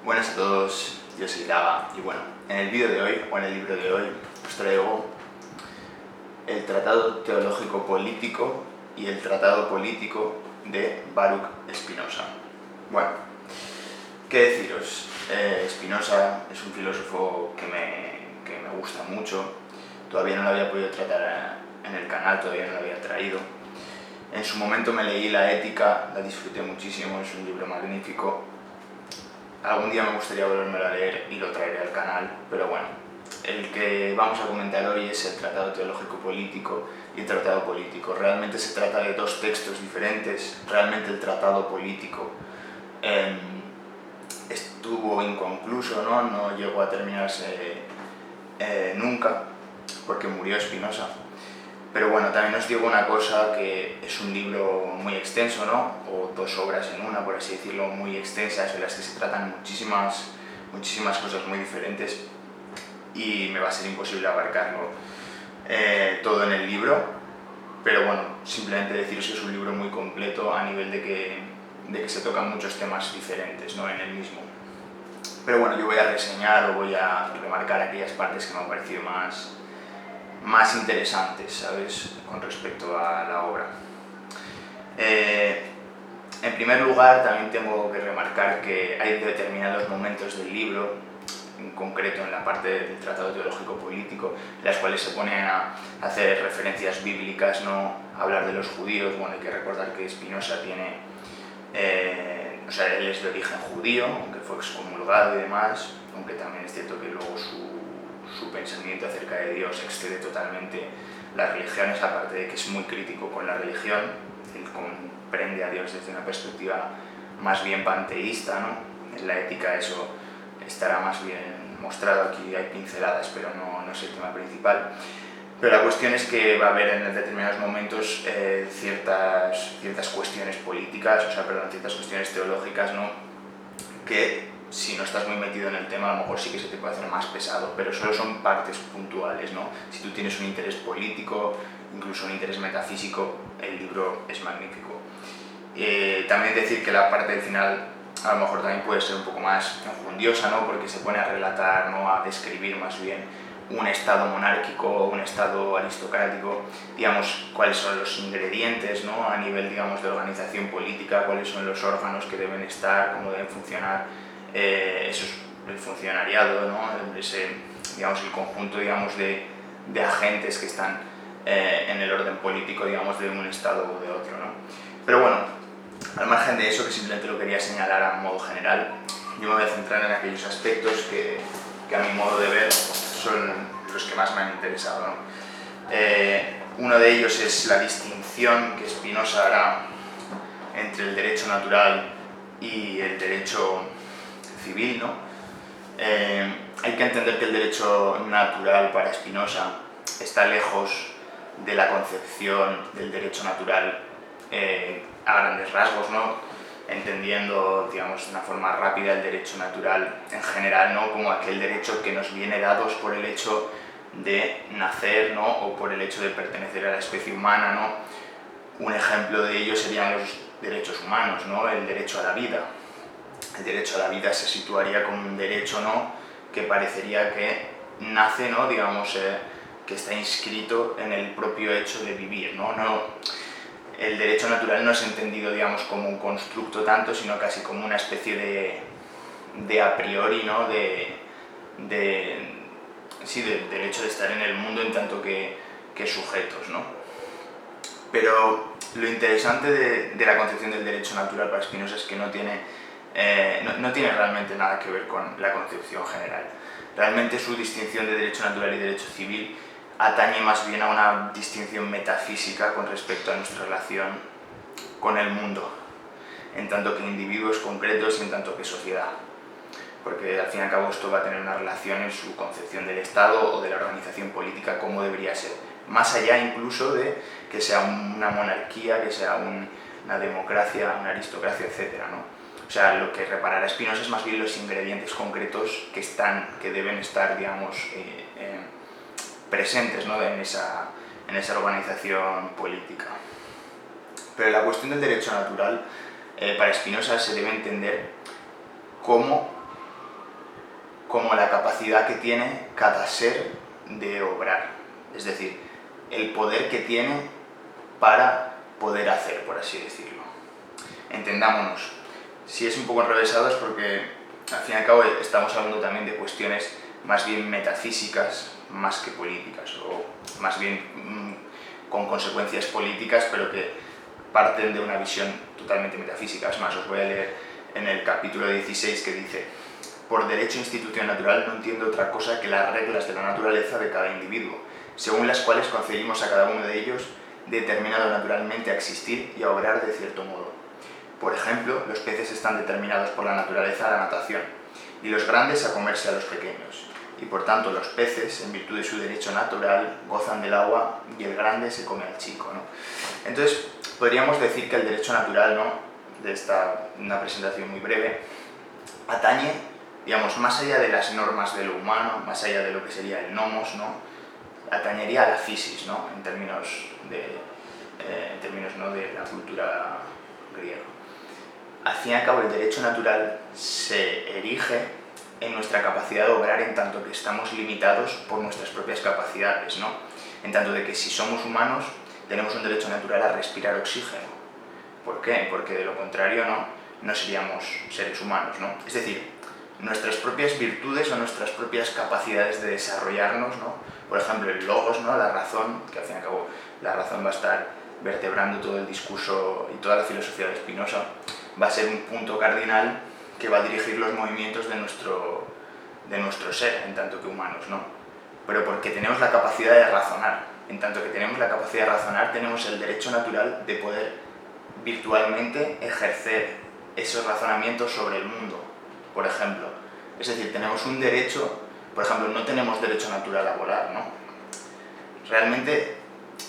Buenas a todos, yo soy Lava y bueno, en el vídeo de hoy, o en el libro de hoy, os traigo el Tratado Teológico Político y el Tratado Político de Baruch Spinoza. Bueno, ¿qué deciros? Spinoza es un filósofo que me gusta mucho, todavía no lo había podido tratar en el canal, todavía no lo había traído. En su momento me leí La Ética, la disfruté muchísimo, es un libro magnífico. Algún día me gustaría volverme a leer y lo traeré al canal, pero bueno, el que vamos a comentar hoy es el Tratado Teológico Político y el Tratado Político. Realmente se trata de dos textos diferentes. Realmente el Tratado Político estuvo inconcluso, no llegó a terminarse nunca, porque murió Spinoza. Pero bueno, también os digo una cosa, que es un libro muy extenso, ¿no? O dos obras en una, por así decirlo, muy extensas, en las que se tratan muchísimas cosas muy diferentes y me va a ser imposible abarcarlo todo en el libro. Pero bueno, simplemente deciros que es un libro muy completo a nivel de que se tocan muchos temas diferentes, ¿no? En el mismo. Pero bueno, yo voy a reseñar o voy a remarcar aquellas partes que me han parecido más interesantes, ¿sabes?, con respecto a la obra. En primer lugar, también tengo que remarcar que hay determinados momentos del libro, en concreto en la parte del Tratado Teológico Político, en las cuales se ponen a hacer referencias bíblicas, ¿no?, a hablar de los judíos. Bueno, hay que recordar que Spinoza tiene, él es de origen judío, aunque fue excomulgado y demás, aunque también es cierto que luego su pensamiento acerca de Dios excede totalmente las religiones, aparte de que es muy crítico con la religión. Él comprende a Dios desde una perspectiva más bien panteísta, ¿no? En La Ética eso estará más bien mostrado, aquí hay pinceladas, pero no es el tema principal. Pero la cuestión es que va a haber en determinados momentos ciertas cuestiones políticas, ciertas cuestiones teológicas, ¿no?, que si no estás muy metido en el tema a lo mejor sí que se te puede hacer más pesado, pero solo son partes puntuales, ¿no? Si tú tienes un interés político, incluso un interés metafísico, el libro es magnífico. También decir que la parte del final a lo mejor también puede ser un poco más enjundiosa, ¿no?, porque se pone a relatar, ¿no?, a describir más bien un estado monárquico, un estado aristocrático, digamos, cuáles son los ingredientes, ¿no?, a nivel, digamos, de organización política, cuáles son los órganos que deben estar, cómo deben funcionar, eso es el funcionariado, ¿no?, digamos, el conjunto, digamos, de agentes que están en el orden político, digamos, de un estado o de otro, ¿no? Pero bueno, al margen de eso, que simplemente lo quería señalar a modo general, yo me voy a centrar en aquellos aspectos que a mi modo de ver son los que más me han interesado, ¿no? Uno de ellos es la distinción que Spinoza hará entre el derecho natural y el derecho civil, ¿no? Hay que entender que el derecho natural para Spinoza está lejos de la concepción del derecho natural a grandes rasgos, ¿no?, entendiendo, digamos, de una forma rápida el derecho natural en general, ¿no?, como aquel derecho que nos viene dados por el hecho de nacer, ¿no?, o por el hecho de pertenecer a la especie humana, ¿no? Un ejemplo de ello serían los derechos humanos, ¿no?, el derecho a la vida. El derecho a la vida se situaría como un derecho, ¿no?, que parecería que nace, ¿no?, digamos, que está inscrito en el propio hecho de vivir, ¿no? El derecho natural no es entendido, digamos, como un constructo tanto, sino casi como una especie de a priori, ¿no?, del hecho de estar en el mundo en tanto que sujetos, ¿no? Pero lo interesante de la concepción del derecho natural para Spinoza es que no tiene realmente nada que ver con la concepción general. Realmente su distinción de derecho natural y derecho civil atañe más bien a una distinción metafísica con respecto a nuestra relación con el mundo, en tanto que individuos concretos y en tanto que sociedad. Porque al fin y al cabo esto va a tener una relación en su concepción del Estado o de la organización política, como debería ser. Más allá incluso de que sea una monarquía, que sea una democracia, una aristocracia, etc., ¿no? O sea, lo que reparará Spinoza es más bien los ingredientes concretos que deben estar, digamos, presentes, ¿no?, en esa organización política. Pero la cuestión del derecho natural, para Spinoza se debe entender como como la capacidad que tiene cada ser de obrar, es decir, el poder que tiene para poder hacer, por así decirlo. Entendámonos, si es un poco enrevesado es porque al fin y al cabo estamos hablando también de cuestiones más bien metafísicas más que políticas, o más bien con consecuencias políticas, pero que parten de una visión totalmente metafísica. Es más, os voy a leer en el capítulo 16 que dice: por derecho institución natural no entiendo otra cosa que las reglas de la naturaleza de cada individuo, según las cuales concedimos a cada uno de ellos determinado naturalmente a existir y a obrar de cierto modo. Por ejemplo, los peces están determinados por la naturaleza a la natación, y los grandes a comerse a los pequeños, y por tanto los peces, en virtud de su derecho natural, gozan del agua y el grande se come al chico, ¿no? Entonces, podríamos decir que el derecho natural, ¿no?, de una presentación muy breve, atañe, digamos, más allá de las normas de lo humano, más allá de lo que sería el nomos, ¿no?, atañería a la physis, ¿no?, en términos ¿no?, de la cultura griega. Al fin y al cabo, el derecho natural se erige en nuestra capacidad de obrar, en tanto que estamos limitados por nuestras propias capacidades, ¿no? En tanto de que si somos humanos tenemos un derecho natural a respirar oxígeno. ¿Por qué? Porque de lo contrario no seríamos seres humanos, ¿no? Es decir, nuestras propias virtudes o nuestras propias capacidades de desarrollarnos, ¿no? Por ejemplo, el logos, ¿no?, la razón, que al fin y al cabo la razón va a estar vertebrando todo el discurso y toda la filosofía de Spinoza, va a ser un punto cardinal que va a dirigir los movimientos de nuestro ser, en tanto que humanos, ¿no? Pero porque tenemos la capacidad de razonar. En tanto que tenemos la capacidad de razonar, tenemos el derecho natural de poder virtualmente ejercer esos razonamientos sobre el mundo, por ejemplo. Es decir, tenemos un derecho, por ejemplo, no tenemos derecho natural a volar, ¿no? Realmente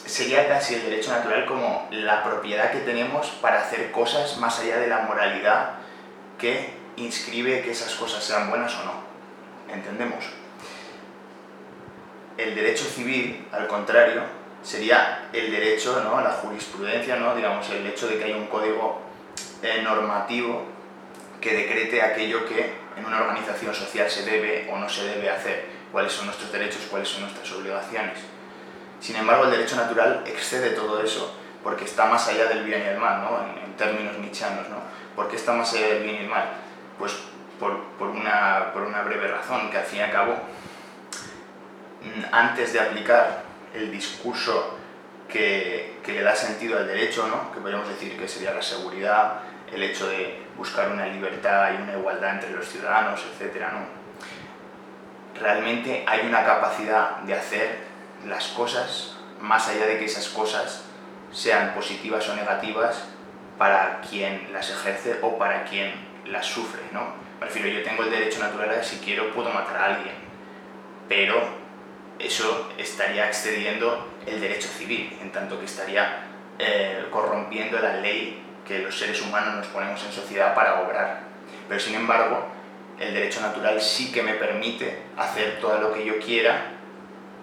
sería casi el derecho natural como la propiedad que tenemos para hacer cosas más allá de la moralidad que inscribe que esas cosas sean buenas o no. ¿Entendemos? El derecho civil, al contrario, sería el derecho, ¿no?, a la jurisprudencia, ¿no?, digamos, el hecho de que haya un código normativo que decrete aquello que en una organización social se debe o no se debe hacer, cuáles son nuestros derechos, cuáles son nuestras obligaciones. Sin embargo, el derecho natural excede todo eso, porque está más allá del bien y el mal, ¿no?, en términos nietzscheanos, ¿no? ¿Por qué está más allá del bien y el mal? Pues por una breve razón, que al fin y al cabo, antes de aplicar el discurso que le da sentido al derecho, ¿no?, que podríamos decir que sería la seguridad, el hecho de buscar una libertad y una igualdad entre los ciudadanos, etc., ¿no?, realmente hay una capacidad de hacer las cosas más allá de que esas cosas sean positivas o negativas para quien las ejerce o para quien las sufre, ¿no? Me refiero, yo tengo el derecho natural a que si quiero puedo matar a alguien, pero eso estaría excediendo el derecho civil, en tanto que estaría corrompiendo la ley que los seres humanos nos ponemos en sociedad para obrar. Pero sin embargo, el derecho natural sí que me permite hacer todo lo que yo quiera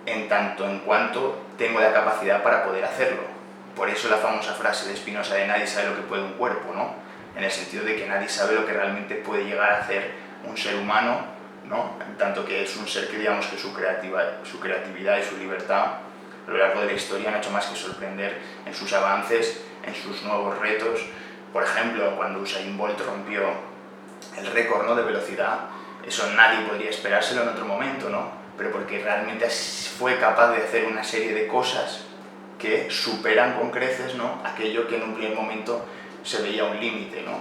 en tanto en cuanto tengo la capacidad para poder hacerlo. Por eso la famosa frase de Spinoza de nadie sabe lo que puede un cuerpo, ¿no?, en el sentido de que nadie sabe lo que realmente puede llegar a hacer un ser humano, ¿no?, en tanto que es un ser que, digamos, que su creatividad y su libertad a lo largo de la historia han hecho más que sorprender en sus avances, en sus nuevos retos. Por ejemplo, cuando Usain Bolt rompió el récord, ¿no?, de velocidad, eso nadie podría esperárselo en otro momento, ¿no?, pero porque realmente fue capaz de hacer una serie de cosas que superan con creces, ¿no?, aquello que en un primer momento se veía un límite, ¿no?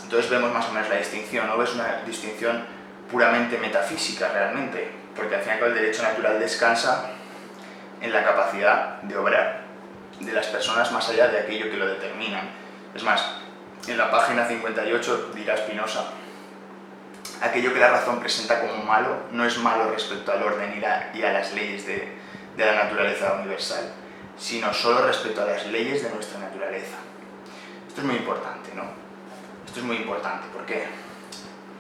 Entonces vemos más o menos la distinción, ¿no? Es una distinción puramente metafísica realmente, porque al fin y al cabo el derecho natural descansa en la capacidad de obrar de las personas más allá de aquello que lo determinan. Es más, en la página 58 dirá Spinoza: aquello que la razón presenta como malo no es malo respecto al orden y a las leyes de la naturaleza universal, sino solo respecto a las leyes de nuestra naturaleza. Esto es muy importante, ¿no? Esto es muy importante. ¿Por qué?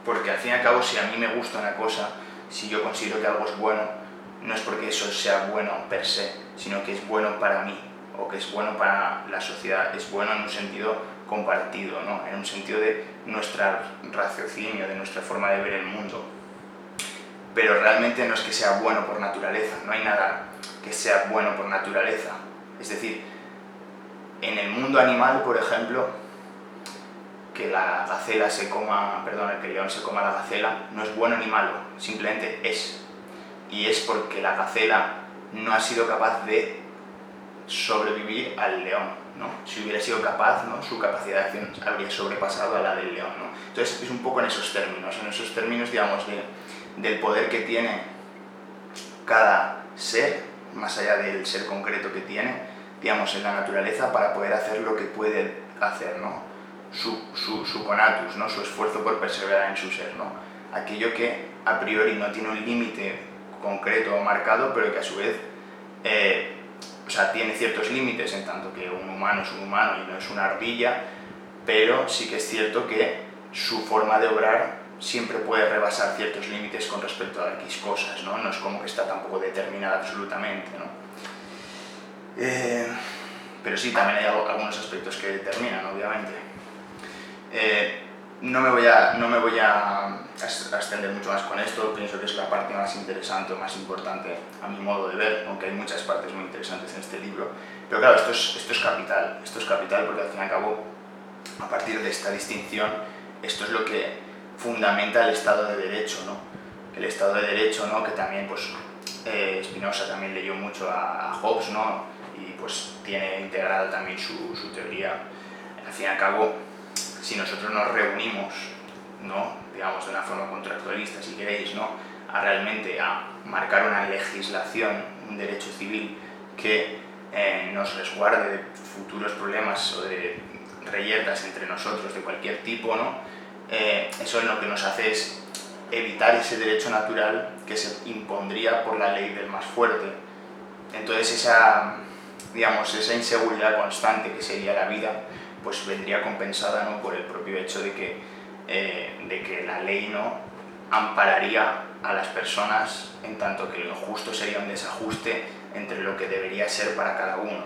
Porque al fin y al cabo, si a mí me gusta una cosa, si yo considero que algo es bueno, no es porque eso sea bueno per se, sino que es bueno para mí, o que es bueno para la sociedad, es bueno en un sentido compartido, ¿no?, en un sentido de nuestro raciocinio, de nuestra forma de ver el mundo. pero realmente no es que sea bueno por naturaleza, no hay nada que sea bueno por naturaleza. Es decir, en el mundo animal, por ejemplo, que la gacela se coma, perdón, que el león se coma a la gacela, no es bueno ni malo, simplemente es. Y es porque la gacela no ha sido capaz de sobrevivir al león, ¿no? Si hubiera sido capaz, ¿no?, su capacidad de acción habría sobrepasado a la del león, ¿no? Entonces es un poco en esos términos, digamos, del poder que tiene cada ser, más allá del ser concreto que tiene, digamos, en la naturaleza, para poder hacer lo que puede hacer, ¿no? Su conatus, ¿no?, su esfuerzo por perseverar en su ser, ¿no? Aquello que a priori no tiene un límite concreto o marcado, pero que a su vez tiene ciertos límites, en tanto que un humano es un humano y no es una ardilla, pero sí que es cierto que su forma de obrar siempre puede rebasar ciertos límites con respecto a X cosas, ¿no? No es como que está tampoco determinada absolutamente, ¿no? Pero sí, también hay algunos aspectos que determinan, obviamente. No me voy a extender mucho más con esto, pienso que es la parte más interesante o más importante a mi modo de ver, aunque hay muchas partes muy interesantes en este libro. Pero claro, esto es capital porque al fin y al cabo, a partir de esta distinción, esto es lo que fundamenta el Estado de Derecho, ¿no? El Estado de Derecho, ¿no?, que también, pues, Spinoza también leyó mucho a Hobbes, ¿no?, y pues tiene integrada también su teoría. Al fin y al cabo, si nosotros nos reunimos, ¿no?, digamos de una forma contractualista, si queréis, ¿no?, realmente a marcar una legislación, un derecho civil que nos resguarde de futuros problemas o de reyertas entre nosotros de cualquier tipo, ¿no?, eso lo que nos hace es evitar ese derecho natural que se impondría por la ley del más fuerte. Entonces esa inseguridad constante que sería la vida, pues vendría compensada, ¿no?, por el propio hecho de que la ley, ¿no?, ampararía a las personas, en tanto que lo justo sería un desajuste entre lo que debería ser para cada uno,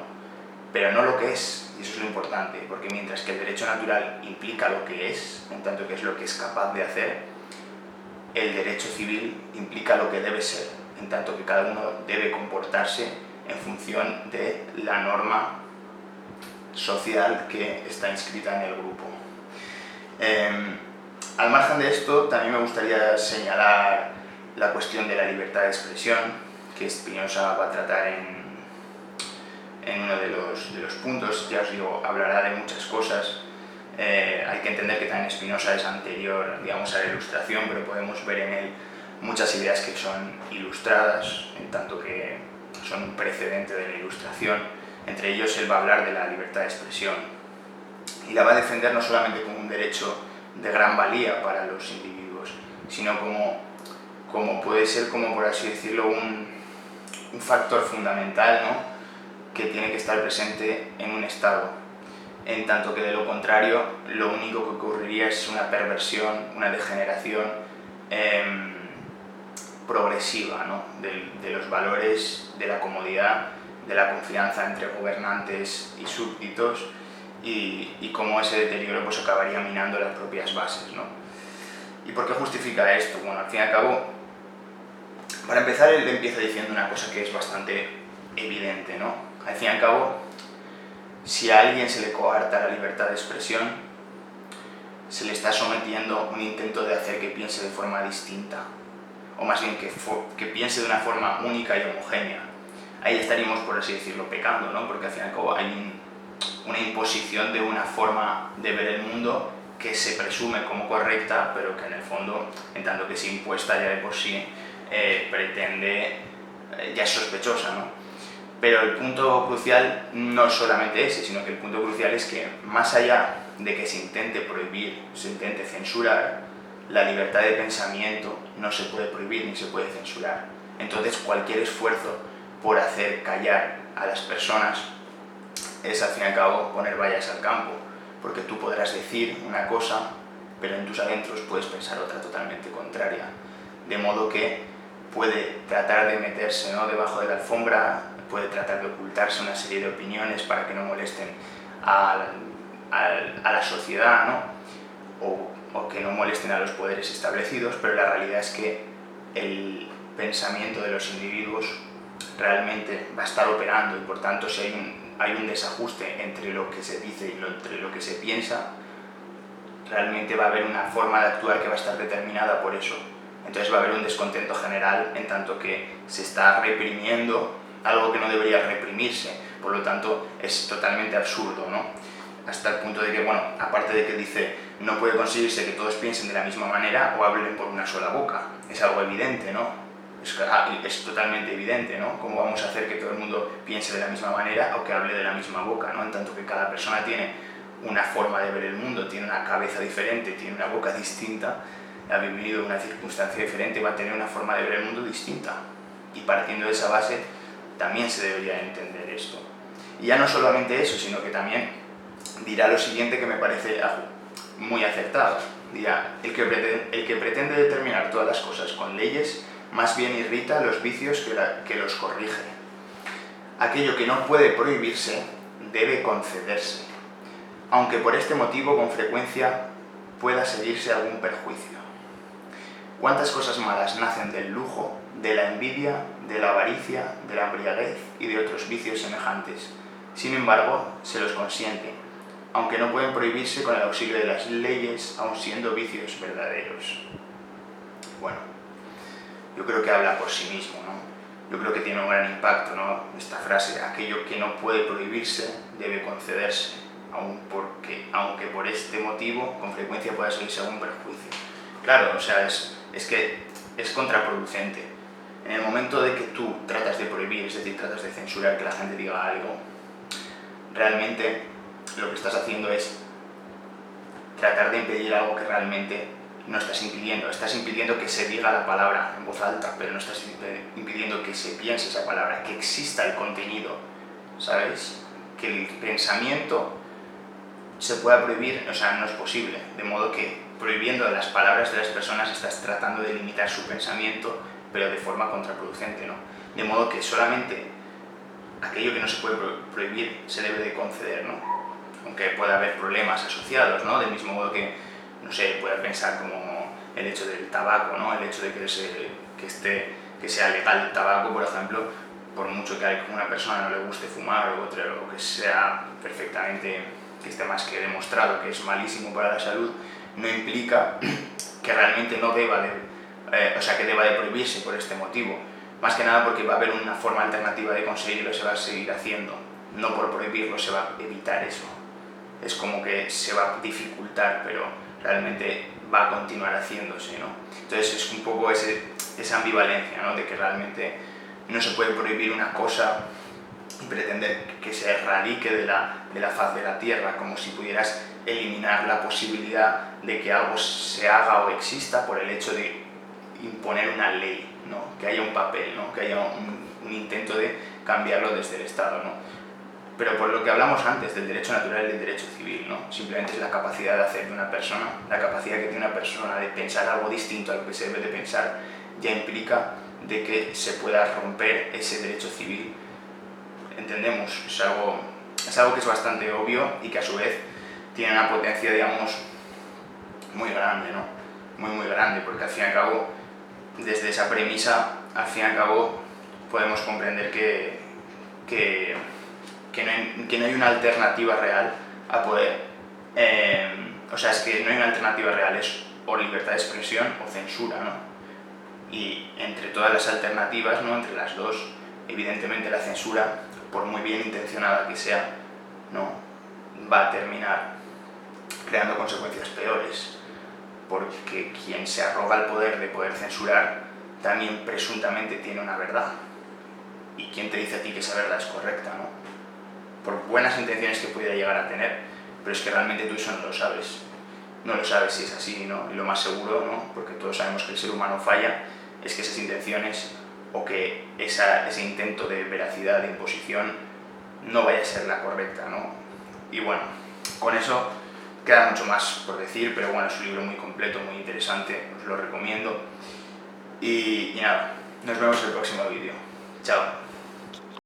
pero no lo que es, y eso es lo importante, porque mientras que el derecho natural implica lo que es, en tanto que es lo que es capaz de hacer, el derecho civil implica lo que debe ser, en tanto que cada uno debe comportarse en función de la norma social que está inscrita en el grupo. Al margen de esto, también me gustaría señalar la cuestión de la libertad de expresión, que Spinoza va a tratar en uno de los puntos. Ya os digo, hablará de muchas cosas. Hay que entender que también Spinoza es anterior, digamos, a la Ilustración, pero podemos ver en él muchas ideas que son ilustradas, en tanto que son un precedente de la Ilustración. Entre ellos él va a hablar de la libertad de expresión y la va a defender no solamente como un derecho de gran valía para los individuos, sino como puede ser, como por así decirlo, un factor fundamental, ¿no?, que tiene que estar presente en un Estado, en tanto que de lo contrario lo único que ocurriría es una perversión, una degeneración progresiva, ¿no?, de los valores, de la comodidad, de la confianza entre gobernantes y súbditos, y cómo ese deterioro pues acabaría minando las propias bases, ¿no? ¿Y por qué justifica esto? Bueno, al fin y al cabo, para empezar, él empieza diciendo una cosa que es bastante evidente, ¿no? Al fin y al cabo, si a alguien se le coarta la libertad de expresión, se le está sometiendo un intento de hacer que piense de forma distinta, o más bien que piense de una forma única y homogénea. Ahí estaríamos, por así decirlo, pecando, ¿no? Porque al fin y al cabo hay una imposición de una forma de ver el mundo que se presume como correcta, pero que en el fondo, en tanto que es impuesta ya de por sí, pretende, ya es sospechosa, ¿no? Pero el punto crucial no es solamente ese, sino que el punto crucial es que, más allá de que se intente prohibir, se intente censurar, la libertad de pensamiento no se puede prohibir ni se puede censurar. Entonces cualquier esfuerzo por hacer callar a las personas es, al fin y al cabo, poner vallas al campo, porque tú podrás decir una cosa, pero en tus adentros puedes pensar otra totalmente contraria, de modo que puede tratar de meterse, ¿no?, debajo de la alfombra, puede tratar de ocultarse una serie de opiniones para que no molesten a la sociedad, ¿no?, o que no molesten a los poderes establecidos, pero la realidad es que el pensamiento de los individuos realmente va a estar operando, y por tanto si hay un desajuste entre lo que se dice y entre lo que se piensa, realmente va a haber una forma de actuar que va a estar determinada por eso. Entonces va a haber un descontento general, en tanto que se está reprimiendo algo que no debería reprimirse. Por lo tanto, es totalmente absurdo, ¿no? Hasta el punto de que, bueno, aparte de que dice no puede conseguirse que todos piensen de la misma manera o hablen por una sola boca. Es algo evidente, ¿no? Es totalmente evidente, ¿no? ¿Cómo vamos a hacer que todo el mundo piense de la misma manera o que hable de la misma boca, ¿no? En tanto que cada persona tiene una forma de ver el mundo, tiene una cabeza diferente, tiene una boca distinta, ha vivido una circunstancia diferente, va a tener una forma de ver el mundo distinta. Y partiendo de esa base, también se debería entender esto. Y ya no solamente eso, sino que también dirá lo siguiente que me parece muy acertado. Dirá, el que pretende determinar todas las cosas con leyes, más bien irrita los vicios que los corrige. Aquello que no puede prohibirse, debe concederse, aunque por este motivo con frecuencia pueda seguirse algún perjuicio. ¿Cuántas cosas malas nacen del lujo, de la envidia, de la avaricia, de la embriaguez y de otros vicios semejantes? Sin embargo, se los consiente, aunque no pueden prohibirse con el auxilio de las leyes, aun siendo vicios verdaderos. Bueno, yo creo que habla por sí mismo, ¿no? Yo creo que tiene un gran impacto, ¿no? Esta frase, aquello que no puede prohibirse debe concederse, aunque por este motivo con frecuencia pueda seguirse algún perjuicio. Claro, o sea, es que es contraproducente. En el momento de que tú tratas de prohibir, es decir, tratas de censurar que la gente diga algo, realmente lo que estás haciendo es tratar de impedir algo que realmente no estás impidiendo. Estás impidiendo que se diga la palabra en voz alta, pero no estás impidiendo que se piense esa palabra, que exista el contenido, ¿sabes? Que el pensamiento se pueda prohibir, o sea, no es posible. De modo que prohibiendo las palabras de las personas estás tratando de limitar su pensamiento, pero de forma contraproducente, ¿no? De modo que solamente aquello que no se puede prohibir se debe de conceder, ¿no? Aunque pueda haber problemas asociados, ¿no? Del mismo modo que, no sé, puedes pensar como el hecho del tabaco, ¿no? El hecho de que sea legal el tabaco, por ejemplo, por mucho que a una persona no le guste fumar o otra, o que sea perfectamente, que esté más que demostrado que es malísimo para la salud, no implica que realmente no deba que deba de prohibirse por este motivo. Más que nada porque va a haber una forma alternativa de conseguirlo y se va a seguir haciendo. No por prohibirlo se va a evitar eso. Es como que se va a dificultar, pero realmente va a continuar haciéndose, ¿no? Entonces es un poco esa ambivalencia, ¿no? De que realmente no se puede prohibir una cosa y pretender que se erradique de la faz de la tierra, como si pudieras eliminar la posibilidad de que algo se haga o exista por el hecho de imponer una ley, ¿no? Que haya un papel, ¿no? Que haya un intento de cambiarlo desde el Estado, ¿no? Pero por lo que hablamos antes del derecho natural y del derecho civil, ¿no? Simplemente es la capacidad de hacer de una persona, la capacidad que tiene una persona de pensar algo distinto a lo que se debe de pensar, ya implica de que se pueda romper ese derecho civil. Entendemos, es algo que es bastante obvio y que a su vez tiene una potencia, digamos, muy grande, ¿no? Muy grande, porque al fin y al cabo, desde esa premisa, al fin y al cabo, podemos comprender que no hay una alternativa real a poder... es que no hay una alternativa real, es o libertad de expresión o censura, ¿no? Y entre todas las alternativas, ¿no? Entre las dos, evidentemente la censura, por muy bien intencionada que sea, ¿no? Va a terminar creando consecuencias peores, porque quien se arroga el poder de poder censurar también presuntamente tiene una verdad. ¿Y quién te dice a ti que esa verdad es correcta, no? Por buenas intenciones que pudiera llegar a tener, pero es que realmente tú eso no lo sabes. No lo sabes si es así, ¿no? Y lo más seguro, ¿no? Porque todos sabemos que el ser humano falla, es que esas intenciones o que ese intento de veracidad, de imposición, no vaya a ser la correcta, ¿no? Y bueno, con eso queda mucho más por decir, pero bueno, es un libro muy completo, muy interesante, os lo recomiendo. Y nada, nos vemos en el próximo vídeo. Chao.